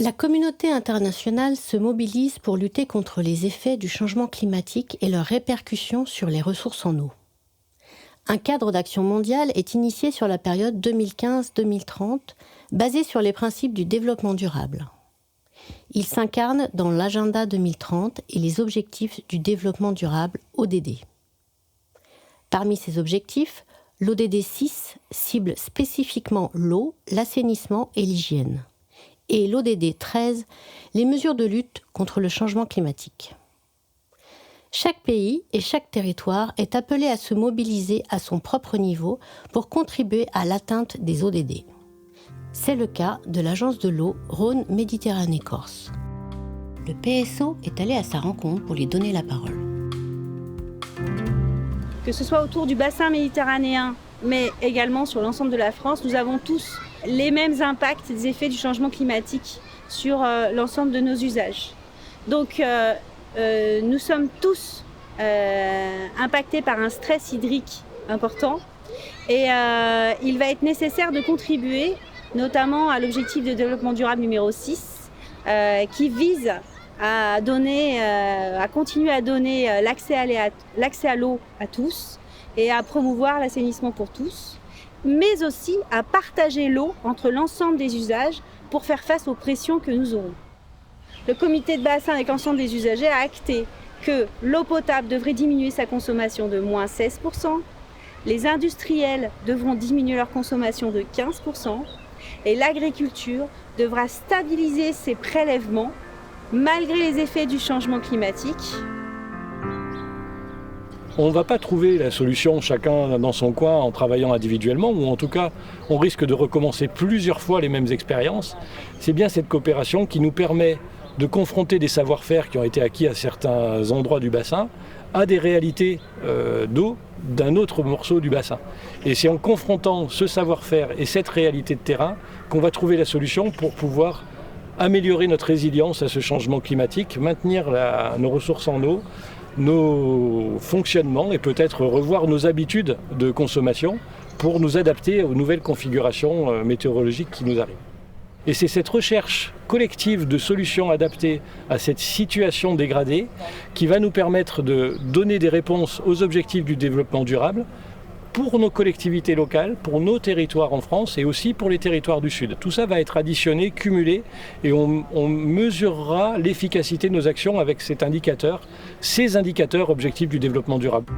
La communauté internationale se mobilise pour lutter contre les effets du changement climatique et leurs répercussions sur les ressources en eau. Un cadre d'action mondial est initié sur la période 2015-2030, basé sur les principes du développement durable. Il s'incarne dans l'agenda 2030 et les objectifs du développement durable ODD. Parmi ces objectifs, l'ODD 6 cible spécifiquement l'eau, l'assainissement et l'hygiène. Et l'ODD 13, les mesures de lutte contre le changement climatique. Chaque pays et chaque territoire est appelé à se mobiliser à son propre niveau pour contribuer à l'atteinte des ODD. C'est le cas de l'Agence de l'eau Rhône-Méditerranée-Corse. Le PSO est allé à sa rencontre pour lui donner la parole. Que ce soit autour du bassin méditerranéen, mais également sur l'ensemble de la France, nous avons tous les mêmes impacts des effets du changement climatique sur l'ensemble de nos usages. Donc nous sommes tous impactés par un stress hydrique important et il va être nécessaire de contribuer notamment à l'objectif de développement durable numéro 6 qui vise à continuer à donner l'accès à l'eau à tous et à promouvoir l'assainissement pour tous, mais aussi à partager l'eau entre l'ensemble des usages pour faire face aux pressions que nous aurons. Le comité de bassin avec l'ensemble des usagers a acté que l'eau potable devrait diminuer sa consommation de moins 16%, les industriels devront diminuer leur consommation de 15% et l'agriculture devra stabiliser ses prélèvements malgré les effets du changement climatique. On ne va pas trouver la solution chacun dans son coin en travaillant individuellement, ou en tout cas on risque de recommencer plusieurs fois les mêmes expériences. C'est bien cette coopération qui nous permet de confronter des savoir-faire qui ont été acquis à certains endroits du bassin à des réalités d'eau d'un autre morceau du bassin. Et c'est en confrontant ce savoir-faire et cette réalité de terrain qu'on va trouver la solution pour pouvoir améliorer notre résilience à ce changement climatique, maintenir nos ressources en eau, nos fonctionnements et peut-être revoir nos habitudes de consommation pour nous adapter aux nouvelles configurations météorologiques qui nous arrivent. Et c'est cette recherche collective de solutions adaptées à cette situation dégradée qui va nous permettre de donner des réponses aux objectifs du développement durable pour nos collectivités locales, pour nos territoires en France et aussi pour les territoires du Sud. Tout ça va être additionné, cumulé et on mesurera l'efficacité de nos actions avec ces indicateurs objectifs du développement durable.